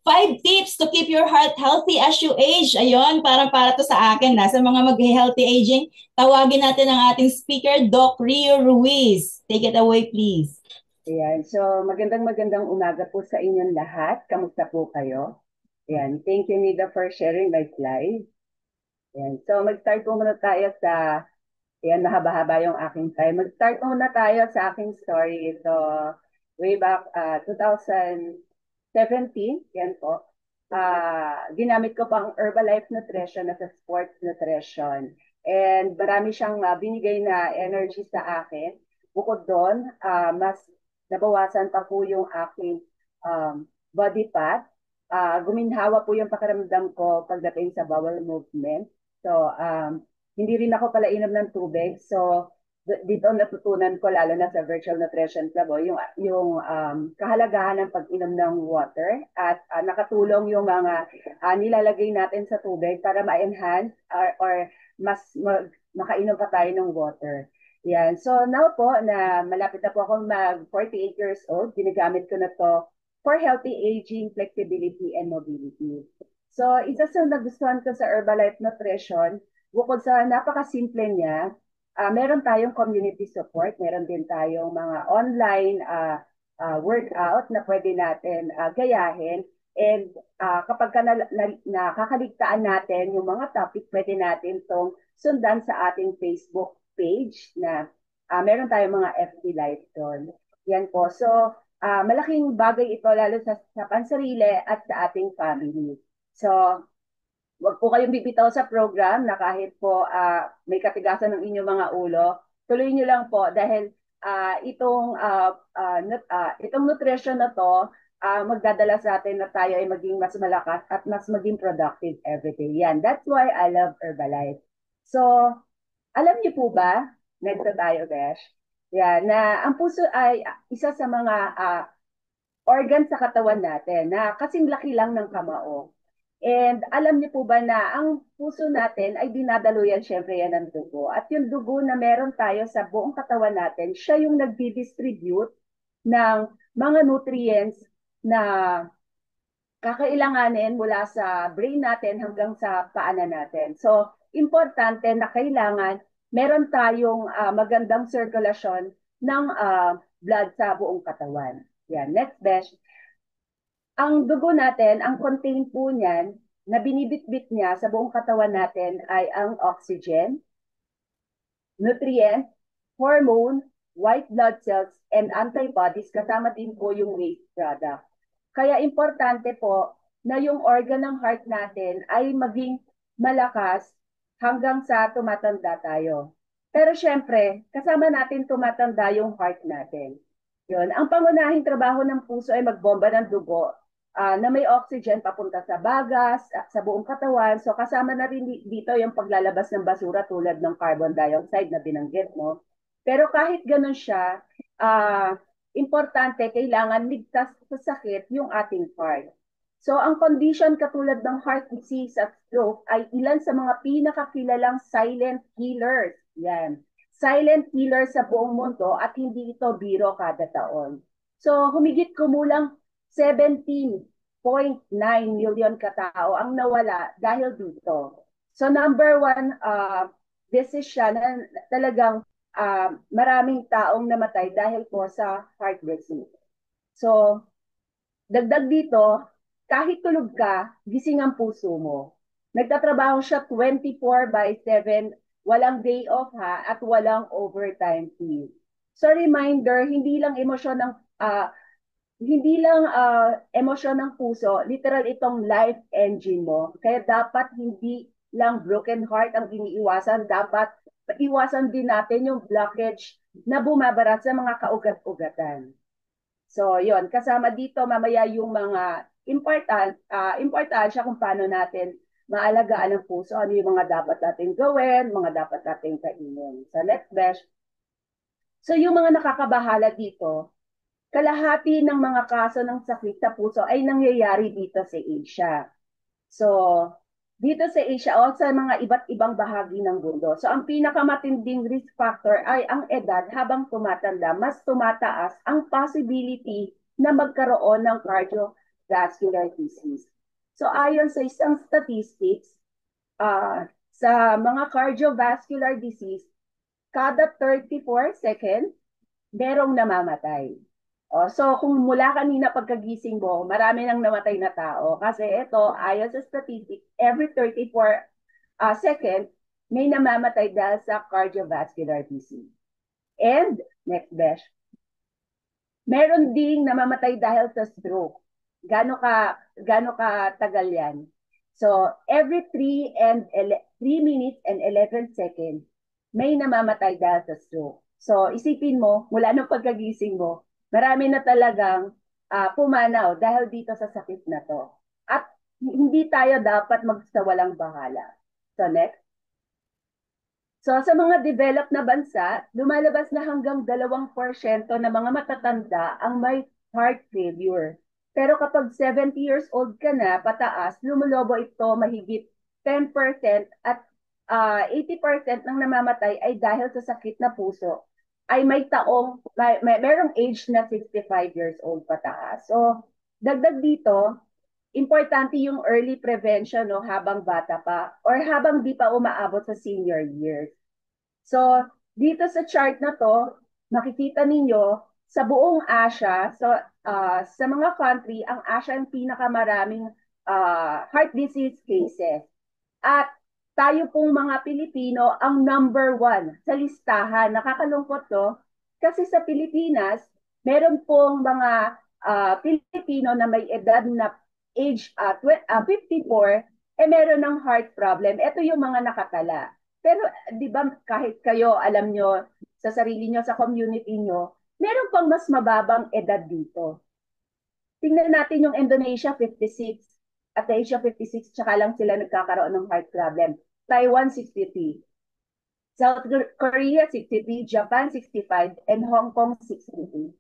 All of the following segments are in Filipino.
5 tips to keep your heart healthy as you age. Ayun, parang para to sa akin na sa mga mag-healthy aging. Tawagin natin ang ating speaker, Doc Rio Ruiz. Take it away, please. Ayan. So, magandang umaga po sa inyong lahat. Kamusta po kayo? Ayan. Thank you, Nida, for sharing my slide. Ayan. So, mag-start po muna tayo sa, ayan, mahaba-haba yung aking time. Mag-start muna tayo sa aking story. So, way back 2017, yan po. Ginamit ko pang Herbalife Nutrition as a sports nutrition. And marami siyang binigay na energy sa akin. Bukod doon, mas nabawasan pa po yung aking body fat. Guminhawa po yung pakiramdam ko pagdating sa bowel movement. So, hindi rin ako pala inom ng tubig. So, dito natutunan ko lalo na sa Virtual Nutrition Club yung kahalagahan ng pag-inom ng water at nakatulong yung mga nilalagay natin sa tubig para ma-enhance or mas makainom pa tayo ng water. Yan. So now po na malapit na po akong mag 48 years old, ginagamit ko na to for healthy aging, flexibility, and mobility. So isa sa nagustuhan ko sa Herbalife Nutrition, bukod sa napakasimple niya, meron tayong community support, meron din tayong mga online workout na pwede natin gayahin. And kapag nakakaligtaan natin yung mga topic, pwede natin itong sundan sa ating Facebook page na meron tayong mga FB Live doon. Yan po. So, malaking bagay ito lalo sa pansarili at sa ating family. So, wag po kayong bibitaw sa program na kahit po may katigasan ng inyong mga ulo. Tuloy niyo lang po dahil itong nutrition na to magdadala sa atin na tayo ay maging mas malakas at mas maging productive every day. Yan. That's why I love Herbalife. So, alam niyo po ba, next na tayo, Besh, yan, na ang puso ay isa sa mga organ sa katawan natin na kasing laki lang ng kamao. And alam niyo po ba na ang puso natin ay dinadaluyan syempre yan ng dugo. At yung dugo na meron tayo sa buong katawan natin, siya yung nagdi-distribute ng mga nutrients na kakailanganin mula sa brain natin hanggang sa paanan natin. So, importante na kailangan meron tayong magandang sirkulasyon ng blood sa buong katawan. Yan, next best. Ang dugo natin, ang contain po niyan, na binibitbit niya sa buong katawan natin ay ang oxygen, nutrient, hormone, white blood cells, and antibodies, kasama din po yung waste product. Kaya importante po na yung organ ng heart natin ay maging malakas hanggang sa tumatanda tayo. Pero syempre, kasama natin tumatanda yung heart natin. Yun. Ang pangunahing trabaho ng puso ay magbomba ng dugo na may oxygen papunta sa bagas, sa buong katawan. So kasama na rin dito yung paglalabas ng basura tulad ng carbon dioxide na binanggit mo. Pero kahit ganun siya, importante, kailangan ligtas sa sakit yung ating heart. So ang condition katulad ng heart disease at stroke ay ilan sa mga pinakakilalang silent killers. Yan. Silent killer sa buong mundo at hindi ito biro kada taon. So humigit kumulang 17.9 million katao ang nawala dahil dito. So number one, disease siya na talagang maraming taong namatay dahil po sa heart disease. So, dagdag dito, kahit tulog ka, gising ang puso mo. Nagtatrabaho siya 24/7, walang day off ha, at walang overtime fee. So reminder, hindi lang emosyon ng puso, literal itong life engine mo. Kaya dapat hindi lang broken heart ang iniiwasan, dapat iwasan din natin yung blockage na bumabara sa mga kaugat-ugatan. So, yon kasama dito mamaya yung mga importansya kung paano natin maalagaan ang puso, ano yung mga dapat natin gawin, mga dapat natin kainin. So, next best. So, yung mga nakakabahala dito, kalahati ng mga kaso ng sakit sa puso ay nangyayari dito sa Asia. So, dito sa Asia o sa mga iba't ibang bahagi ng mundo. So, ang pinakamatinding risk factor ay ang edad habang tumatanda. Mas tumataas ang possibility na magkaroon ng cardiovascular disease. So ayon sa isang statistics, sa mga cardiovascular disease, kada 34 seconds, merong namamatay. So kung mula kanina pagkagising mo, marami nang namatay na tao. Kasi ito, ayon sa statistics, every 34 seconds, may namamatay dahil sa cardiovascular disease. And, next besh, meron ding namamatay dahil sa stroke. Gano ka tagal yan? So, every 3 minutes and 11 seconds, may namamatay dahil sa stroke. So, isipin mo, mula nung pagkagising mo, marami na talagang pumanaw dahil dito sa sakit na to. At hindi tayo dapat magsawalang bahala. So, next. So sa mga developed na bansa, lumalabas na hanggang 2% ng mga matatanda ang may heart failure. Pero kapag 70 years old ka na, pataas, lumulobo ito mahigit 10% at 80% ng namamatay ay dahil sa sakit na puso ay merong age na 65 years old pataas. So, dagdag dito, importante yung early prevention no, habang bata pa or habang di pa umaabot sa senior years. So, dito sa chart na to, makikita ninyo sa buong Asia, so sa mga country, ang Asia ang pinakamaraming heart disease cases. At tayo pong mga Pilipino ang number 1 sa listahan. Nakakalungkot to kasi sa Pilipinas, meron pong mga Pilipino na may edad na age 54, meron ng heart problem. Ito yung mga nakatala. Pero di ba kahit kayo alam nyo sa sarili nyo, sa community nyo, meron pang mas mababang edad dito. Tingnan natin yung Indonesia 56. At the age of 56, tsaka lang sila nagkakaroon ng heart problem. Taiwan 63. South Korea 63, Japan 65, and Hong Kong 63.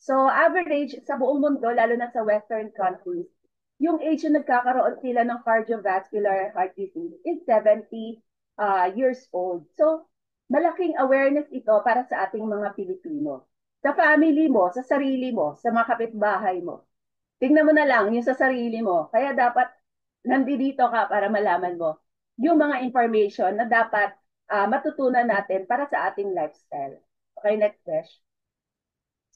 So average sa buong mundo, lalo na sa Western countries, yung age na nagkakaroon sila ng cardiovascular heart disease is 70 years old. So, malaking awareness ito para sa ating mga Pilipino. Sa family mo, sa sarili mo, sa mga kapitbahay mo. Tingnan mo na lang yung sa sarili mo. Kaya dapat nandito ka para malaman mo yung mga information na dapat matutunan natin para sa ating lifestyle. Okay, next question.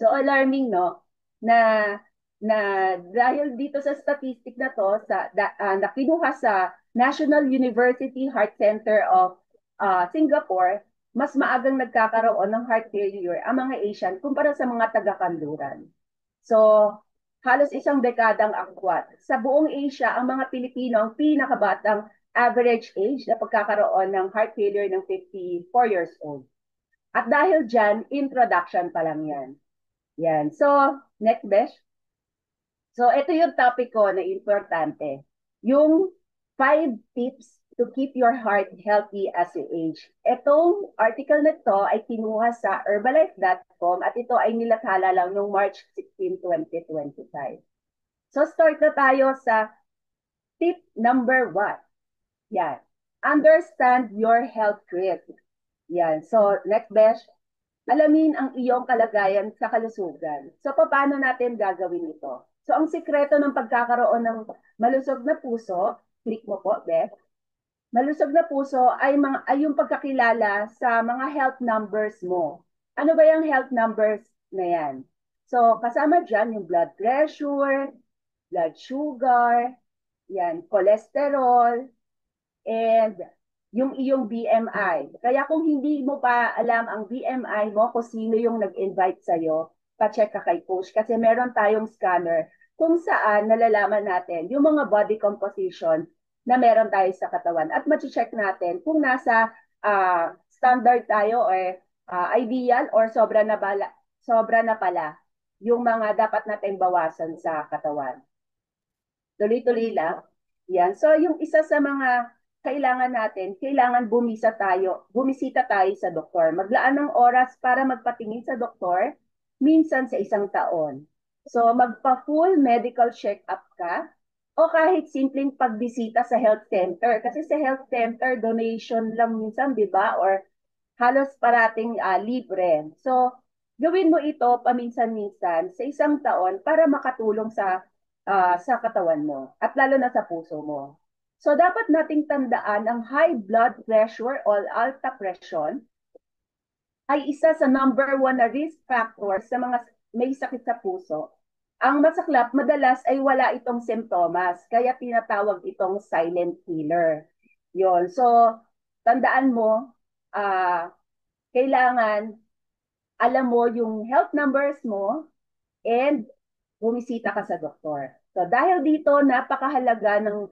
So alarming no na na dahil dito sa statistic na to na kinuha sa National University Heart Center of Singapore, mas maagang nagkakaroon ng heart failure ang mga Asian kumpara sa mga taga-kanluran. So, halos isang dekadang akwat. Sa buong Asia, ang mga Pilipino ang pinakabatang average age na pagkakaroon ng heart failure ng 54 years old. At dahil dyan, introduction pa lang yan. Yan. So, next besh. So, ito yung topic ko na importante. Yung 5 tips to keep your heart healthy as you age. Itong article na to ay kinuha sa herbalife.com at ito ay nilathala lang noong March 16, 2025. So, start na tayo sa tip number 1. Yan. Understand your health risk. Yan. So, next besh. Alamin ang iyong kalagayan sa kalusugan. So, paano natin gagawin ito? So, ang sikreto ng pagkakaroon ng malusog na puso, click mo po, Beth. Malusog na puso ay yung pagkakilala sa mga health numbers mo. Ano ba yung health numbers na yan? So, kasama dyan yung blood pressure, blood sugar, yan, cholesterol, and yung iyong BMI. Kaya kung hindi mo pa alam ang BMI mo, kung sino yung nag-invite sa'yo, pa-check ka kay coach. Kasi meron tayong scanner kung saan nalalaman natin yung mga body composition na meron tayo sa katawan. At ma-check natin kung nasa standard tayo or ideal or sobra na pala yung mga dapat natin bawasan sa katawan. Tuloy-tuloy lang. Yan. So yung isa sa mga kailangan natin, kailangan bumisita tayo sa doktor. Maglaan ng oras para magpatingin sa doktor, minsan sa isang taon. So magpa-full medical check-up ka, o kahit simpleng pagbisita sa health center. Kasi sa health center, donation lang minsan, di ba? Or halos parating libre. So, gawin mo ito paminsan-minsan sa isang taon para makatulong sa sa katawan mo at lalo na sa puso mo. So dapat nating tandaan ang high blood pressure o alta presyon ay isa sa number one na risk factor sa mga may sakit sa puso. Ang masaklap, madalas ay wala itong simptomas, kaya tinatawag itong silent killer. Yon. So, tandaan mo, kailangan alam mo yung health numbers mo and bumisita ka sa doktor. So dahil dito, napakahalaga ng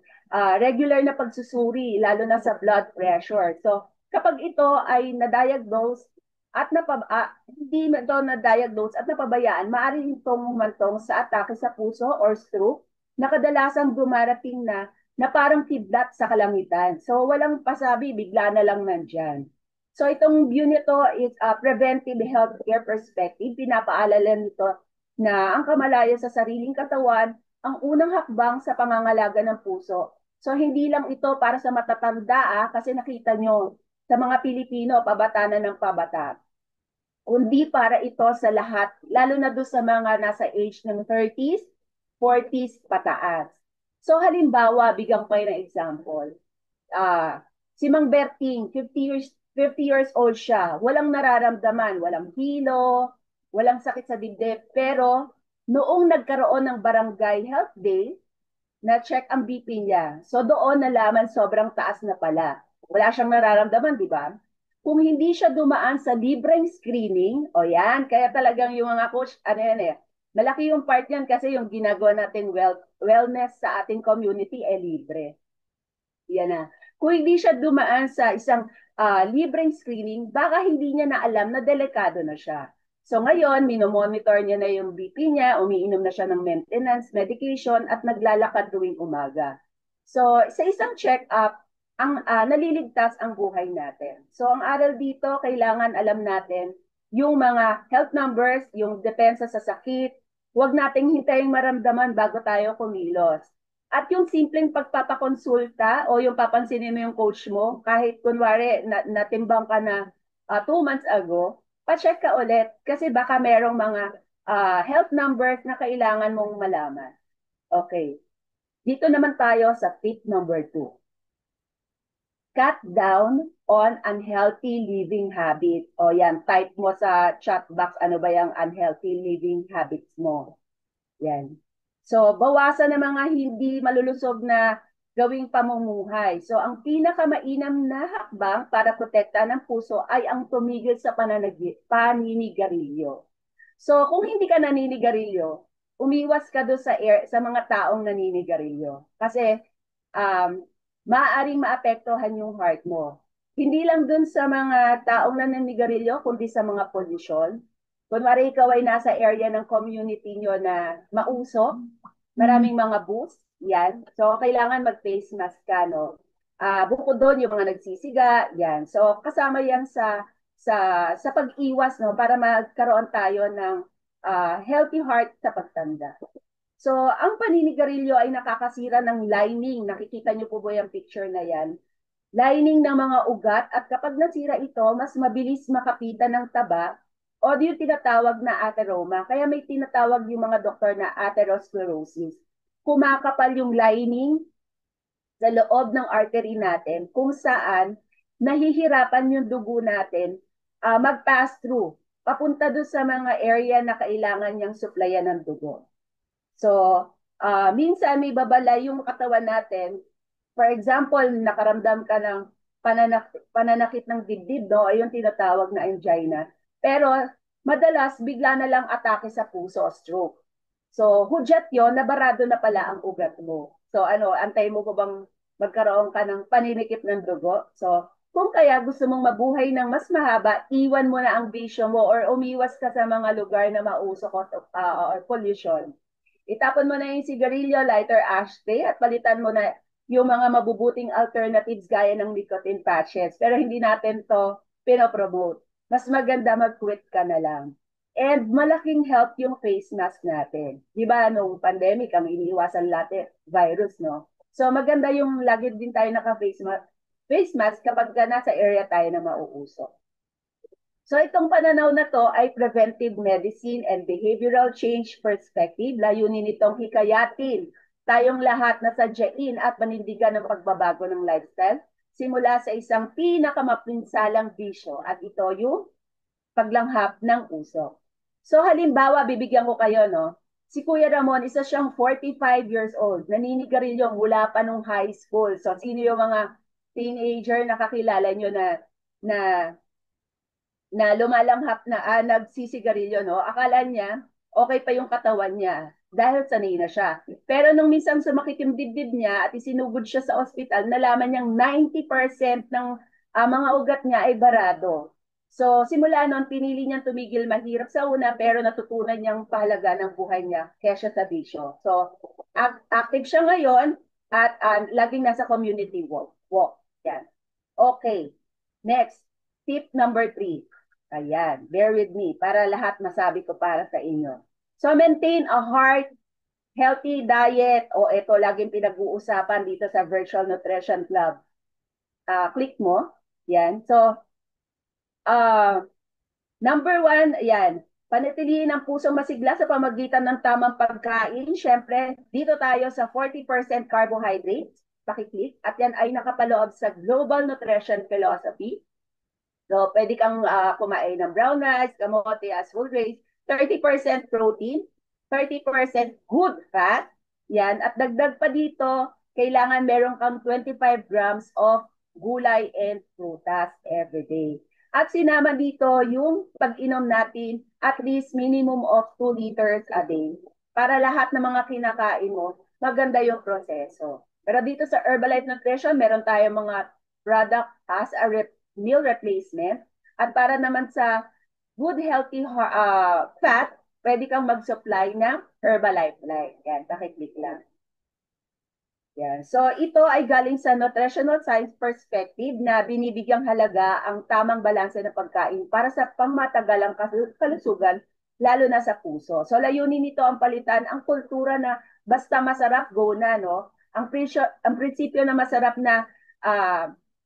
regular na pagsusuri, lalo na sa blood pressure. So kapag ito ay na-diagnose at hindi ito na-diagnose at napabayaan, maaari itong humantong sa atake sa puso or stroke na kadalasang dumarating na parang kidlat sa kalangitan. So walang pasabi, bigla na lang nandyan. So itong view nito is a preventive healthcare perspective. Pinapaalala nito na ang kamalaya sa sariling katawan ang unang hakbang sa pangangalaga ng puso. So hindi lang ito para sa matatanda kasi nakita nyo sa mga Pilipino pabata na ng pabata. Kundi para ito sa lahat, lalo na doon sa mga nasa age ng 30s, 40s pataas. So halimbawa, bigyan ko kayo ng example. Si Mang Berting, 50 years old siya, walang nararamdaman, walang hilo, walang sakit sa dibdib, pero noong nagkaroon ng Barangay Health Day, na-check ang BP niya. So doon nalaman sobrang taas na pala. Wala siyang nararamdaman, di ba? Kung hindi siya dumaan sa libreng screening, o yan, kaya talagang yung mga coach, ano yan eh, malaki yung part yan kasi yung ginagawa natin wellness sa ating community ay libre. Yan na. Kung hindi siya dumaan sa isang libreng screening, baka hindi niya na alam na delikado na siya. So ngayon, minomonitor niya na yung BP niya, umiinom na siya ng maintenance, medication, at naglalakad tuwing umaga. So sa isang check-up, naliligtas ang buhay natin. So ang aral dito, kailangan alam natin yung mga health numbers, yung depensa sa sakit, huwag nating hintayin maramdaman bago tayo kumilos. At yung simpleng pagpapakonsulta o yung papansinin mo yung coach mo, kahit kunwari natimbang ka na 2 months ago, pa-check ka ulit kasi baka merong mga health numbers na kailangan mong malaman. Okay. Dito naman tayo sa tip number 2. Cut down on unhealthy living habits. O yan, type mo sa chat box ano ba yung unhealthy living habits mo. Yan. So, bawasan ng mga hindi malulusog na gawing pamumuhay. So, ang pinakamainam na hakbang para protektahan ng puso ay ang tumigil sa paninigarilyo. So, kung hindi ka naninigarilyo, umiwas ka doon sa mga taong naninigarilyo. Kasi, maaaring maapektuhan yung heart mo. Hindi lang doon sa mga taong naninigarilyo, kundi sa mga pollution. Kunwari ikaw ay nasa area ng community nyo na mauso, maraming mga booths, yan. So, kailangan mag-face mask ka, no? Bukod doon, yung mga nagsisiga, yan. So, kasama yan sa pag-iwas, no? Para magkaroon tayo ng healthy heart sa pagtanda. So, ang paninigarilyo ay nakakasira ng lining. Nakikita niyo po ba yung picture na yan? Lining ng mga ugat at kapag nasira ito, mas mabilis makapitan ng taba o yung tinatawag na atheroma. Kaya may tinatawag yung mga doktor na atherosclerosis. Kumakapal yung lining sa loob ng artery natin kung saan nahihirapan yung dugo natin mag-pass through papunta doon sa mga area na kailangan niyang supplyan ng dugo. So, minsan may babala yung katawan natin. For example, nakaramdam ka ng pananakit ng dibdib, no? Ayun tinatawag na angina. Pero madalas bigla na lang atake sa puso o stroke. So, hudyat yon, nabarado na pala ang ugat mo. So, antay mo ko bang magkaroon ka ng paninikip ng dugo? So, kung kaya gusto mong mabuhay ng mas mahaba, iwan mo na ang bisyo mo or umiwas ka sa mga lugar na mausok or pollution. Itapon mo na yung sigarilyo, lighter, ashtray at palitan mo na yung mga mabubuting alternatives gaya ng nicotine patches. Pero hindi natin to pinopromote. Mas maganda mag-quit ka na lang. And malaking help yung face mask natin. Di ba, nung pandemic, ang iniiwasan natin, virus, no? So maganda yung lagi din tayo naka-face mask kapag nasa area tayo na mauusok. So itong pananaw na to ay preventive medicine and behavioral change perspective. Layunin nitong hikayatin tayong lahat na sadyain at panindigan ng pagbabago ng lifestyle simula sa isang pinakamapinsalang bisyo at ito yung paglanghap ng usok. So halimbawa, bibigyan ko kayo, no? Si Kuya Ramon, isa siyang 45 years old. Naninigarilyo mula pa nung high school. So sino yung mga teenager na kakilala nyo na lumalanghap na nagsisigarilyo, no? Akala niya, okay pa yung katawan niya dahil sanay na siya. Pero nung minsan sumakit yung dibdib niya at isinugod siya sa ospital, nalaman niyang 90% ng mga ugat niya ay barado. So, simula noon, pinili niyang tumigil. Mahirap sa una, pero natutunan niyang pahalaga ng buhay niya kesa sa bisyo. So, active siya ngayon at laging nasa community walk. Yan. Okay. Next, tip number 3. Ayan, bear with me para lahat masabi ko para sa inyo. So maintain a heart healthy diet o ito laging pinag-uusapan dito sa Virtual Nutrition Club. Click mo. Yan. So number 1, ayan, panatilihin ang pusong masigla sa pamagitan ng tamang pagkain. Siyempre, dito tayo sa 40% carbohydrates. Pakiclick. At yan ay nakapaloob sa Global Nutrition Philosophy. So, pwede kang kumain ng brown rice, kamote as whole grains, 30% protein, 30% good fat. Yan. At dagdag pa dito, kailangan meron kang 25 grams of gulay and prutas every day. At sinama dito yung pag-inom natin at least minimum of 2 liters a day. Para lahat ng mga kinakain mo, maganda yung proseso. Pero dito sa Herbalife Nutrition, meron tayong mga product as a meal replacement. At para naman sa good healthy fat, pwede kang mag-supply ng Herbalife Life. Yan, pakiclick lang. Yan. So ito ay galing sa nutritional science perspective na binibigyang halaga ang tamang balanse ng pagkain para sa pangmatagalang kalusugan, lalo na sa puso. So layunin nito ang palitan ang kultura na basta masarap, go na, no? Ang prinsipyo na masarap na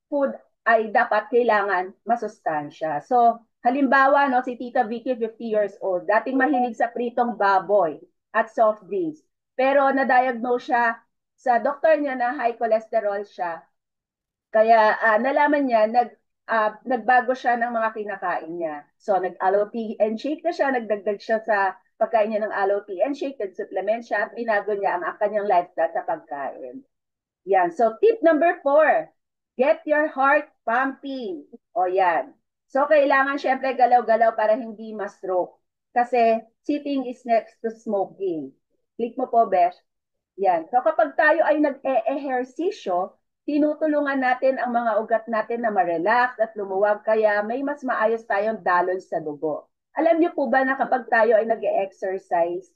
food ay dapat kailangan masustansya. So, halimbawa, no, si Tita Vicky, 50 years old, dating mahilig sa pritong baboy at soft drinks. Pero na-diagnose siya sa doktor niya na high cholesterol siya. Kaya nalaman niya, nagbago siya ng mga kinakain niya. So, nag-aloe tea and shake na siya, nagdagdag siya sa pagkain niya ng aloe tea and shake, nag-supplement siya, at binago niya ang kanyang lifestyle sa pagkain. Yan. So, tip number 4. Get your heart pumping. O yan. So, kailangan syempre galaw-galaw para hindi ma-stroke. Kasi sitting is next to smoking. Click mo po, Besh. Yan. So, kapag tayo ay nag-e-ehersisyo, tinutulungan natin ang mga ugat natin na ma-relax at lumuwag. Kaya may mas maayos tayong daloy sa dugo. Alam niyo po ba na kapag tayo ay nag-e-exercise,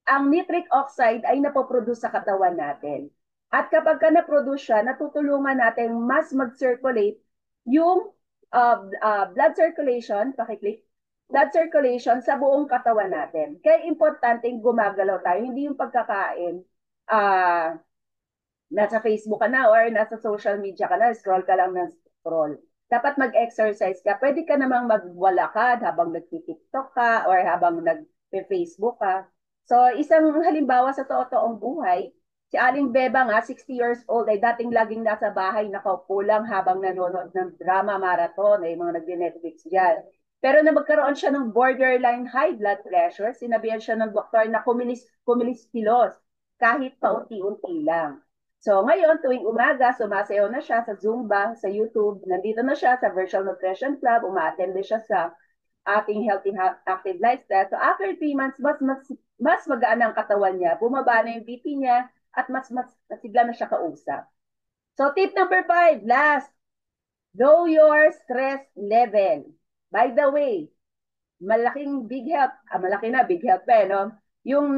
ang nitric oxide ay napoproduce sa katawan natin. At kapag ka na-produce siya, natutulungan natin mas mag-circulate yung blood circulation, pakiclick, blood circulation sa buong katawan natin. Kaya importanteng gumagalaw tayo, hindi yung pagkakain, nasa Facebook ka na or nasa social media ka na, scroll ka lang ng scroll. Dapat mag-exercise ka. Pwede ka namang magwalakad habang nag-TikTok ka or habang nag-Facebook ka. So, isang halimbawa sa totoong buhay, si Aling Beba nga, 60 years old, ay dating laging nasa bahay, nakaupo lang habang nanonood ng drama marathon, ay mga nag-Netflix dyan. Pero na magkaroon siya ng borderline high blood pressure, sinabihan siya ng doktor na kumilis kilos, kahit paunti-unti lang. So ngayon, tuwing umaga, sumasayaw na siya sa Zumba, sa YouTube, nandito na siya sa Virtual Nutrition Club, umaattend siya sa ating healthy active lifestyle. So after 3 months, mas magaan ang katawan niya, bumaba na yung BP niya, at mas masigla na siya kausap. So tip number 5, last, know your stress level. By the way, malaking big help, malaki na, big help pa, no? Yung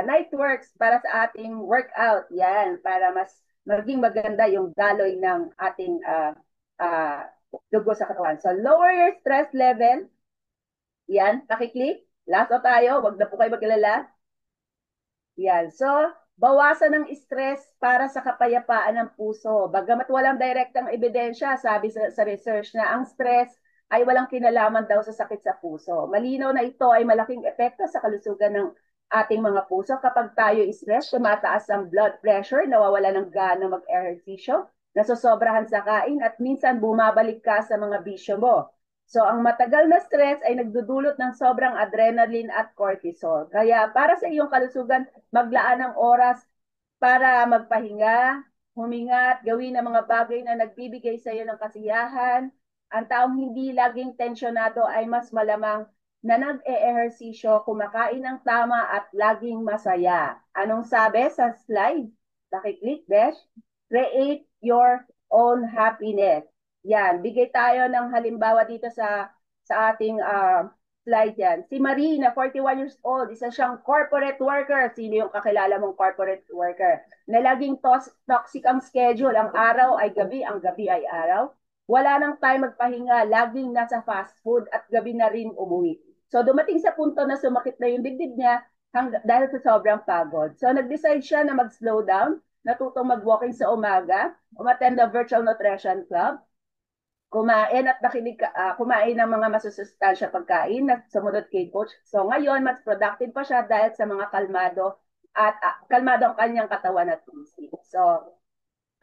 night works para sa ating workout, yan, para mas maging maganda yung daloy ng ating dugo sa katawan. So lower your stress level, yan, pakiclick, last o tayo, wag na po kayo maglala. Yan, so bawasan ng stress para sa kapayapaan ng puso. Bagamat walang direktang ebidensya, sabi sa research na ang stress ay walang kinalaman daw sa sakit sa puso. Malinaw na ito ay malaking epekto sa kalusugan ng ating mga puso. Kapag tayo stress, tumataas ang blood pressure, nawawala ng gana mag-ehersisyo, nasosobrahan sa kain, at minsan bumabalik ka sa mga bisyo mo. So ang matagal na stress ay nagdudulot ng sobrang adrenaline at cortisol. Kaya para sa iyong kalusugan, maglaan ng oras para magpahinga, huminga at gawin ang mga bagay na nagbibigay sa iyo ng kasiyahan. Ang taong hindi laging tensyonado ay mas malamang na nag-e-ehersisyo, kumakain ng tama at laging masaya. Anong sabi sa slide? Nakiklik, Besh? Create your own happiness. Yan, bigay tayo ng halimbawa dito sa ating slide yan. Si Marie, na 41 years old, isa siyang corporate worker. Sino yung kakilala mong corporate worker? Na laging toxic ang schedule. Ang araw ay gabi, ang gabi ay araw. Wala nang time magpahinga, laging nasa fast food at gabi na rin umuwi. So dumating sa punto na sumakit na yung dibdib niya dahil sa sobrang pagod. So nag-decide siya na mag-slow down, natutong mag-walking sa umaga, umattend the virtual nutrition club, kumain at kumain ng mga masusustansya pagkain na sumunod kay coach. So ngayon, mas productive pa siya dahil sa mga kalmado at kalmado ang kanyang katawan at isip. So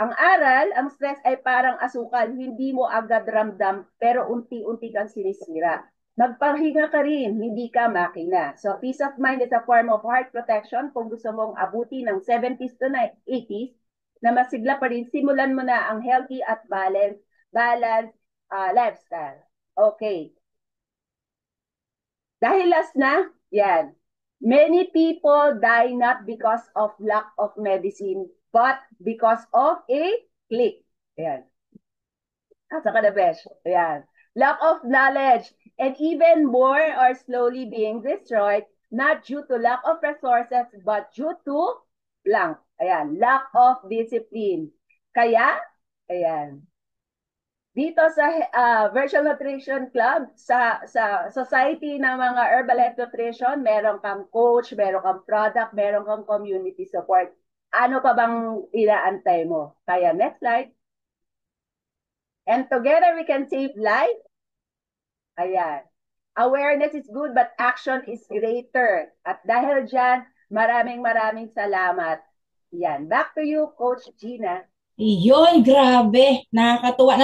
ang aral, ang stress ay parang asukal, hindi mo agad ramdam pero unti-unti kang sinisira. Magpahinga ka rin, hindi ka makina. So peace of mind is a form of heart protection. Kung gusto mong abuti ng 70s to 80s, na masigla pa rin, simulan mo na ang healthy at balance lifestyle. Okay. Dahil last na, yan. Many people die not because of lack of medicine, but because of a click. Ayan. Asa ka na, Besh? Ayan. Lack of knowledge, and even more are slowly being destroyed, not due to lack of resources, but due to blank. Ayan. Lack of discipline. Kaya, ayan, dito sa Virtual Nutrition Club, sa Society ng mga Herbalife Nutrition, meron kang coach, meron kang product, meron kang community support. Ano pa bang inaantay mo? Kaya next slide. And together we can save life. Ayan. Awareness is good but action is greater. At dahil dyan, maraming salamat. Yan. Back to you, Coach Gina. Iyon, grabe. Nakakatuwa.